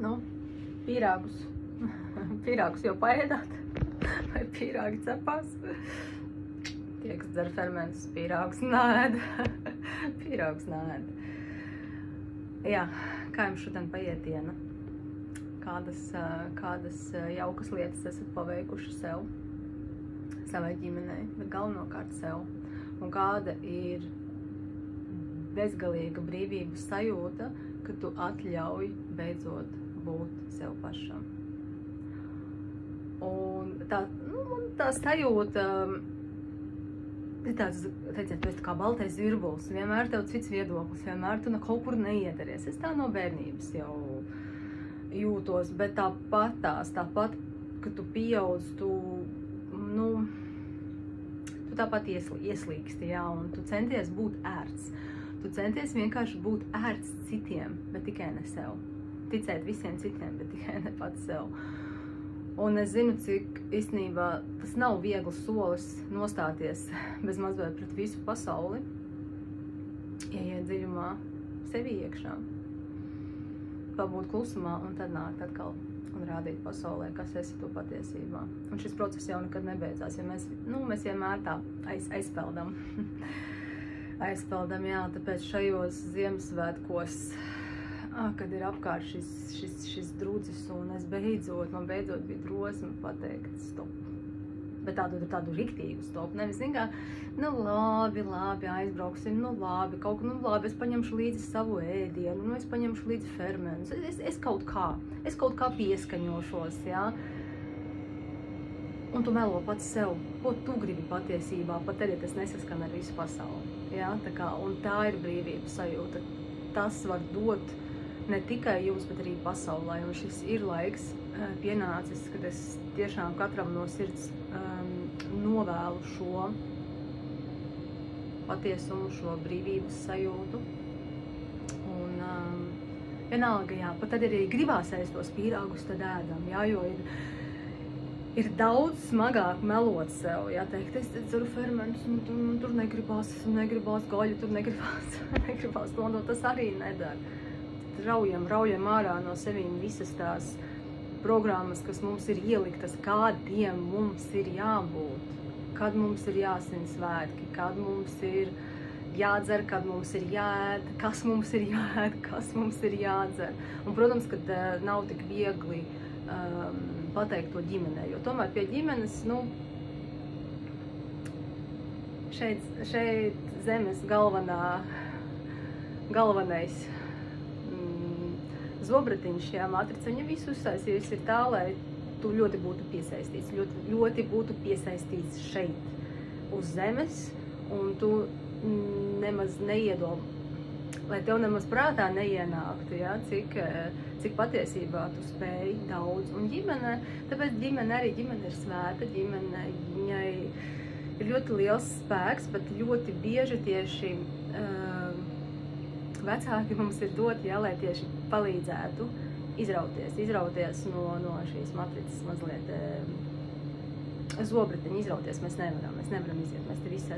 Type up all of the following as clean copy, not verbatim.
Nu, pīrāgus. Pīrāgus jau paēdāt? Vai pīrāgi cepās? Tie, kas dzer fermentus, pīrāgus nēd. Pīrāgus nēd. Jā, kā jums šodien paiet diena? Kādas jaukas lietas esat paveikuši sev, savai ģimenei, bet galvenokārt sev? Un kāda ir bezgalīga brīvības sajūta, ka tu atļauj beidzot būt sev pašam? Un tā sajūta ir tāds, teiciet, tu esi kā baltais virbulis, vienmēr tev cits viedoklis, vienmēr tu kaut kur neiedaries. Es tā no bērnības jau jūtos, bet tāpat, ka tu pieaudz, tu tāpat ieslīgsti, jā, un tu centies būt ērts. Tu centies vienkārši būt ērts citiem, bet tikai ne sev. Ticēt visiem citiem, bet tikai ne pats sev. Un es zinu, cik īstenībā tas nav viegls solis nostāties bez mazliet pret visu pasauli, ieiet dziļumā sevi iekšā, pabūt klusumā un tad nākt atkal un rādīt pasaulē, kas esi tu patiesībā. Un šis process jau nekad nebeidzās, ja mēs vienmēr tā aizpeldam. Aizpeldam, jā, tāpēc šajos Ziemassvētkos, kad ir apkārt šis drudzis, un man beidzot bija drosme pateikt stop. Bet tādu riktīgu stop, nevis labi, aizbrauksim, labi, es paņemšu līdzi savu ēdienu, es paņemšu līdzi fermentus, es kaut kā pieskaņošos, jā. Un tu melo pats sev, ko tu gribi patiesībā, pat arī tas nesaskan ar visu pasauli, jā, un tā ir brīvības sajūta. Tas var dot ne tikai jums, bet arī pasaulē, un šis ir laiks pienācis, kad es tiešām katram no sirds novēlu šo patiesumu, šo brīvības sajūtu. Un vienalga, jā, pat tad arī gribās ēst tos pīrāgus, tad ēdam, jā, jo ir daudz smagāk melot sev, jā, teikt, es dzeru fermentus, un tur negribās gaļu, tur negribās to, tas arī nedara. Raujam ārā no sevīm visas tās programmas, kas mums ir ieliktas, kādiem mums ir jābūt, kad mums ir jāsvin svētki, kad mums ir jādzer, kad mums ir jāēd, kas mums ir jāēd, kas mums ir jādzer. Un, protams, ka nav tik viegli pateikt to ģimenei, jo tomēr pie ģimenes, šeit zemes galvenais zobratiņš, šajā matrica, viņa visu uztaisījusi ir tā, lai tu ļoti būtu piesaistīts, ļoti būtu piesaistīts šeit, uz zemes, un tu nemaz neiedomā, lai tev nemaz prātā neienāktu, ja, cik patiesībā tu spēj daudz. Un ģimene, tāpēc ģimene ir svēta, ģimene, viņai ir ļoti liels spēks, bet ļoti bieži tieši vecāki mums ir doti, jā, lai tieši palīdzētu izrauties no šīs matricas mazliet zobratiņa, izrauties mēs nevaram iziet, mēs te visi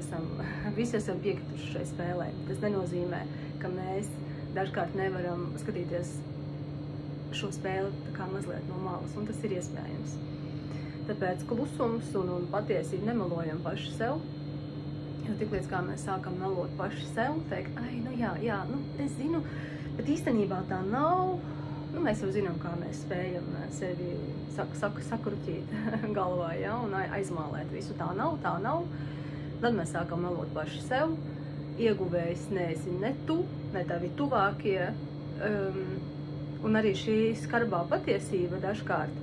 esam piekrituši šai spēlē. Tas nenozīmē, ka mēs dažkārt nevaram skatīties šo spēli tā kā mazliet no malas, un tas ir iespējams. Tāpēc klusums un patiesība nemelojam paši sev. Jo tiklīdz kā mēs sākam melot paši sev, teikt, es zinu, bet īstenībā tā nav. Mēs jau zinām, kā mēs spējam sevi sakruķīt galvā, ja, un aizmālēt visu. Tā nav. Tad mēs sākam melot paši sev. Ieguvējs neesi ne tu, ne tavi tuvākie. Un arī šī skarbā patiesība dažkārt,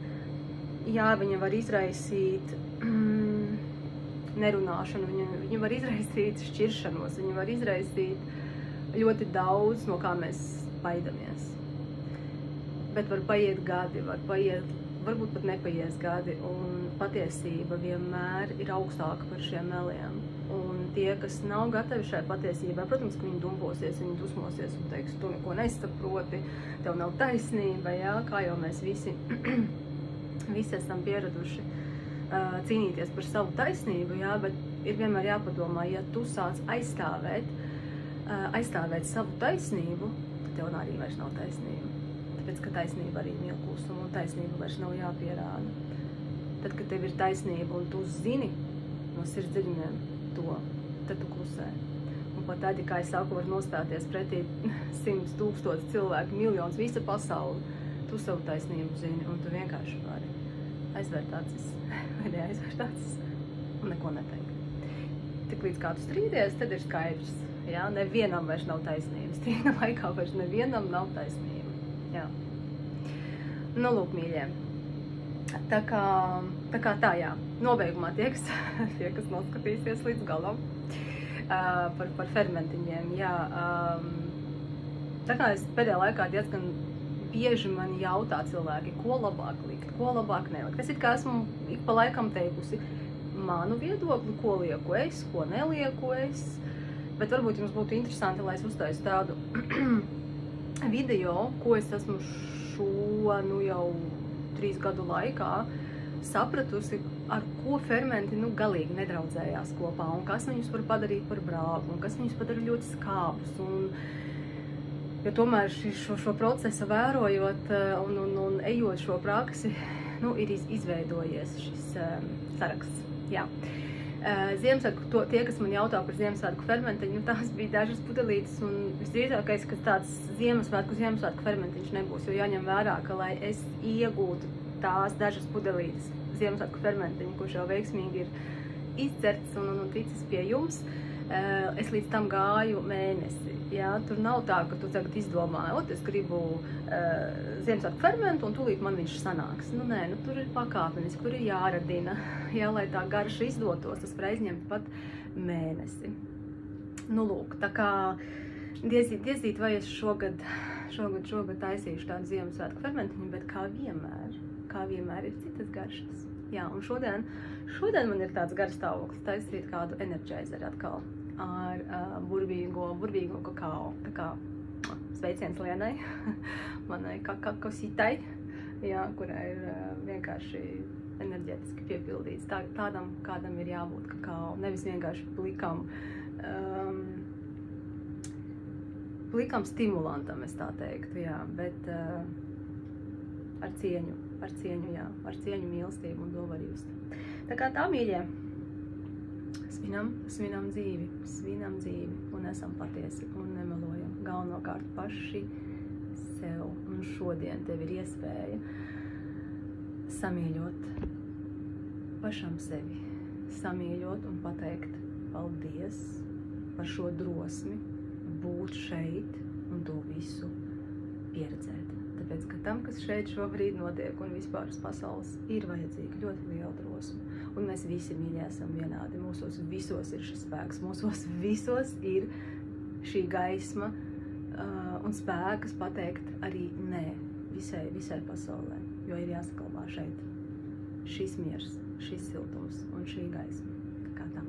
jā, viņa var izraisīt nerunāšanu, viņa var izraisīt šķiršanos, viņa var izraisīt ļoti daudz, no kā mēs baidamies. Bet var paiet gadi, varbūt pat nepaies gadi, un patiesība vienmēr ir augstāka par šiem meliem. Un tie, kas nav gatavi šai patiesībai, protams, ka viņi dumbosies, viņi dusmosies un teiks, tu neko nesaproti, tev nav taisnība, jā, kā jau mēs visi esam pieraduši cīnīties par savu taisnību, jā, bet ir vienmēr jāpadomā, ja tu sāc aizstāvēt savu taisnību, tad tev arī vairs nav taisnība. Tāpēc, ka taisnība arī mīl klusumu, un taisnība vairs nav jāpierāda. Tad, kad tev ir taisnība, un tu zini no sirds dziļumiem to, tad tu klusē. Un pat tad, kā es saku, var nostāties pretī 100 000 cilvēku, miljonus, visa pasauli. Tu savu taisnību zini, un tu vienkārši vari aizvērt acis, vai neaizvērt acis, un neko neteikt. Tik līdz kā tu strīdies, tad ir skaidrs. Jā? Nevienam vairs nav taisnības. Strīda laikā vairs nevienam nav taisnība. Jā. Nu, lūk, mīļie. Tā kā tā, jā. Nobeigumā tie, kas noskatīsies līdz galam par fermentiņiem, jā. Tā kā es pēdējā laikā diezgan bieži man jautā cilvēki, ko labāk likt, ko labāk nelikt. Es it kā esmu ik pa laikam teikusi manu viedokli, ko lieku es, ko nelieku es, bet varbūt jums būtu interesanti, lai es uztaisu tādu video, ko es esmu jau 3 gadu laikā sapratusi, ar ko fermenti galīgi nedraudzējās kopā, un kas viņus var padarīt par brāgu, un kas viņus padara ļoti skābus. Jo tomēr šo procesu vērojot un ejot šo praksi, ir izveidojies šis saraksts. Jā. Ziemassvētku, tie, kas man jautā par Ziemassvētku fermentiņu, tās bija dažas pudelītes, un visdrīzākais, ka tāds Ziemassvētku fermentiņš nebūs, jo jāņem vērā, ka, lai es iegūtu tās dažas pudelītes Ziemassvētku fermentiņu, kurš jau veiksmīgi ir izcerts un ticis pie jums, es līdz tam gāju mēnesi. Jā, tur nav tā, ka tu tagad izdomā, es gribu Ziemassvētku fermentu un tūlīt man viņš sanāks. Nē, tur ir pakāpeniski, tur ir jāradina, jā, lai tā garša izdotos, tas var aizņemt pat mēnesi. Lūk, tā kā diezīt, vai es šogad taisīšu tādu Ziemassvētku fermentiņu, bet kā vienmēr ir citas garšas. Jā, un šodien man ir tāds garš stāvoklis, taisīt kādu energizeri atkal ar burvīgo kakao. Tā kā sveiciens Lienai, manai kakositai, jā, kurai ir vienkārši enerģetiski piepildīts. Tādam, kādam ir jābūt kakao, nevis vienkārši plikam stimulantam, es tā teiktu, jā, bet ar cieņu, jā, ar cieņu, mīlestību, un to var just. Tā kā tā, mīļie, svinam dzīvi, un esam patiesi, un nemelojam. Galvenokārt paši sev, un šodien tev ir iespēja samīļot pašam sevi, samīļot un pateikt paldies par šo drosmi, būt šeit un to visu pieredzēt. Tāpēc, ka tam, kas šeit šobrīd notiek un vispār uz pasaules, ir vajadzīga ļoti liela drosme. Un mēs visi, mīļie, esam vienādi. Mūsos visos ir šis spēks, mūsos visos ir šī gaisma un spēks pateikt arī nē visai pasaulē, jo ir jāsaglabā šeit šis miers, šis siltums un šī gaisma. Tā kā tā.